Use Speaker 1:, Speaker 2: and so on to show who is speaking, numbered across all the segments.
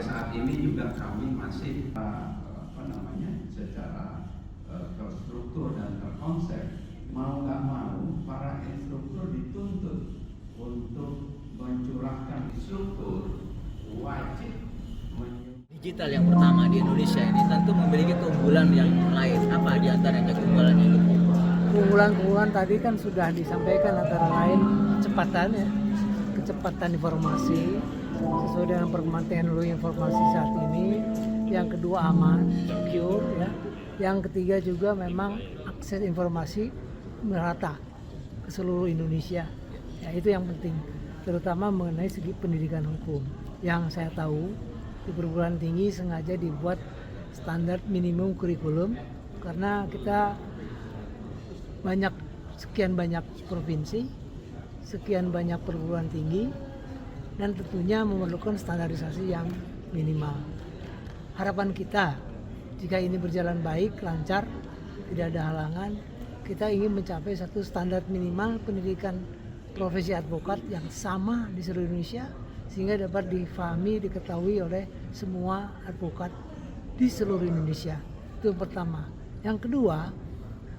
Speaker 1: sampai saat ini juga kami masih secara terstruktur dan terkonsep, mau nggak mau para instruktur dituntut untuk mencurahkan instruktur wajib.
Speaker 2: Digital yang pertama di Indonesia ini tentu memiliki keunggulan yang lain. Apa di antaranya keunggulannya itu?
Speaker 3: Keunggulan tadi kan sudah disampaikan, antara lain kecepatan informasi sesuai dengan perkembangan teknologi informasi saat ini. Yang kedua aman, secure ya. Yang ketiga juga memang akses informasi merata ke seluruh Indonesia. Ya, itu yang penting, terutama mengenai segi pendidikan hukum. Yang saya tahu di perguruan tinggi sengaja dibuat standar minimum kurikulum karena kita sekian banyak provinsi, sekian banyak perguruan tinggi, dan tentunya memerlukan standarisasi yang minimal. Harapan kita, jika ini berjalan baik, lancar, tidak ada halangan, kita ingin mencapai satu standar minimal pendidikan profesi advokat yang sama di seluruh Indonesia, sehingga dapat difahami, diketahui oleh semua advokat di seluruh Indonesia. Itu yang pertama. Yang kedua,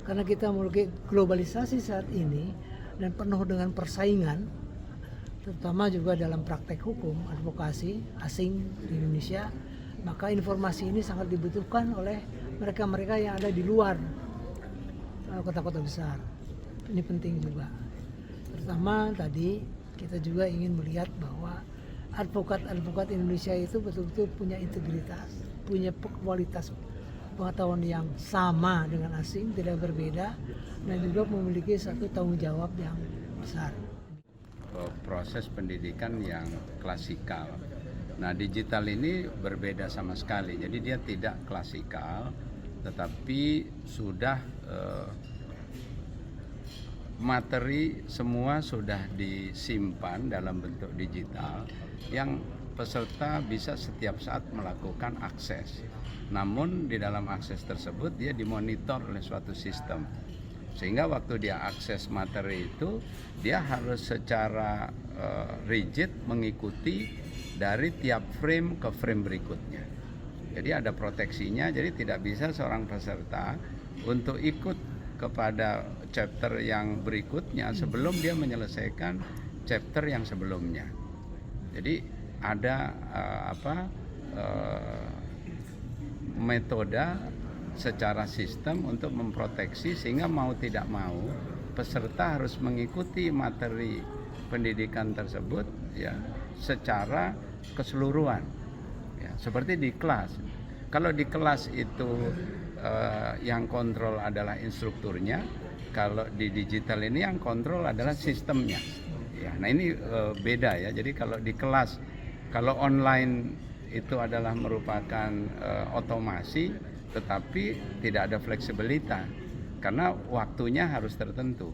Speaker 3: karena kita memiliki globalisasi saat ini dan penuh dengan persaingan, terutama juga dalam praktek hukum advokasi asing di Indonesia, maka informasi ini sangat dibutuhkan oleh mereka-mereka yang ada di luar kota-kota besar. Ini penting juga. Pertama tadi kita juga ingin melihat bahwa advokat Indonesia itu betul-betul punya integritas, punya kualitas pengetahuan yang sama dengan asing, tidak berbeda, dan juga memiliki satu tanggung jawab yang besar.
Speaker 1: Proses pendidikan yang klasikal. Nah, digital ini berbeda sama sekali. Jadi dia tidak klasikal, tetapi sudah materi semua sudah disimpan dalam bentuk digital yang peserta bisa setiap saat melakukan akses. Namun di dalam akses tersebut dia dimonitor oleh suatu sistem. Sehingga waktu dia akses materi itu, dia harus secara rigid mengikuti dari tiap frame ke frame berikutnya. Jadi ada proteksinya, jadi tidak bisa seorang peserta untuk ikut kepada chapter yang berikutnya sebelum dia menyelesaikan chapter yang sebelumnya. Jadi ada metode secara sistem untuk memproteksi, sehingga mau tidak mau peserta harus mengikuti materi pendidikan tersebut ya secara keseluruhan ya, seperti di kelas. Kalau di kelas itu yang kontrol adalah instrukturnya, kalau di digital ini yang kontrol adalah sistemnya ya. Nah ini beda ya. Jadi kalau di kelas, kalau online itu adalah merupakan otomasi, tetapi tidak ada fleksibilitas karena waktunya harus tertentu.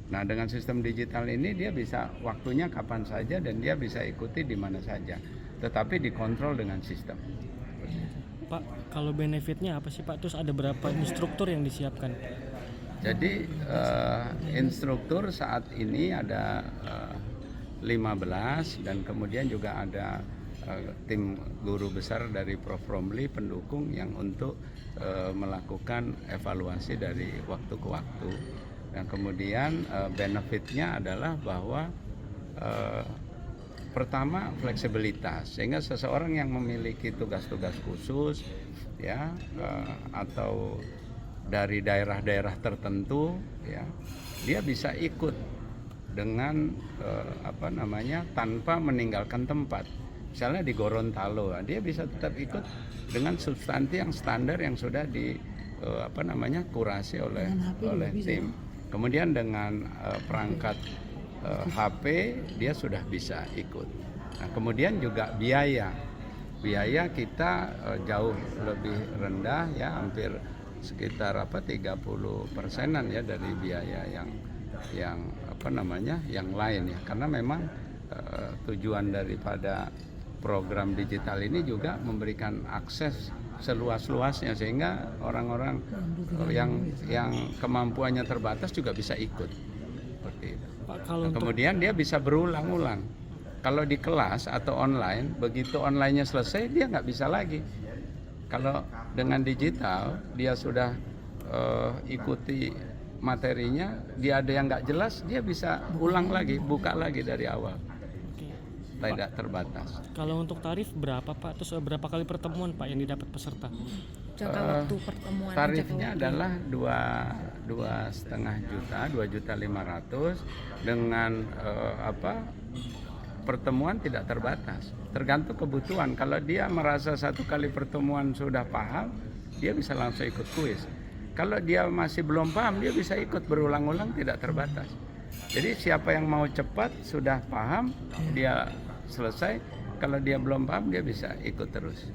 Speaker 1: Nah dengan sistem digital ini dia bisa waktunya kapan saja dan dia bisa ikuti di mana saja, tetapi dikontrol dengan sistem.
Speaker 4: Pak, kalau benefitnya apa sih Pak? Terus ada berapa instruktur yang disiapkan?
Speaker 1: Jadi instruktur saat ini ada 15 dan kemudian juga ada tim guru besar dari Prof. Romli pendukung yang untuk melakukan evaluasi dari waktu ke waktu. Dan kemudian benefitnya adalah bahwa pertama fleksibilitas, sehingga seseorang yang memiliki tugas-tugas khusus ya atau dari daerah-daerah tertentu ya, dia bisa ikut dengan tanpa meninggalkan tempat. Misalnya di Gorontalo, dia bisa tetap ikut dengan substansi yang standar yang sudah kurasi oleh tim. Kemudian dengan perangkat HP dia sudah bisa ikut. Nah, kemudian juga biaya kita jauh lebih rendah ya, hampir sekitar 30%-an ya dari biaya yang lain ya, karena memang tujuan daripada program digital ini juga memberikan akses seluas-luasnya, sehingga orang-orang yang kemampuannya terbatas juga bisa ikut seperti itu.
Speaker 4: Pak, kalau
Speaker 1: kemudian dia bisa berulang-ulang Kalau di kelas atau online, begitu online-nya selesai dia nggak bisa lagi. Kalau dengan digital dia sudah ikuti materinya, dia ada yang nggak jelas, dia bisa ulang lagi, buka lagi dari awal.
Speaker 4: Oke.
Speaker 1: Tidak terbatas.
Speaker 4: Kalau untuk tarif berapa Pak? Terus berapa kali pertemuan Pak yang didapat peserta?
Speaker 5: Jangka waktu pertemuan.
Speaker 1: Tarifnya
Speaker 5: jangka waktu.
Speaker 1: adalah 2,5 juta, 2.500.000 dengan pertemuan tidak terbatas, tergantung kebutuhan. Kalau dia merasa satu kali pertemuan sudah paham, dia bisa langsung ikut kuis. Kalau dia masih belum paham, dia bisa ikut berulang-ulang, tidak terbatas. Jadi siapa yang mau cepat sudah paham, dia selesai. Kalau dia belum paham, dia bisa ikut terus.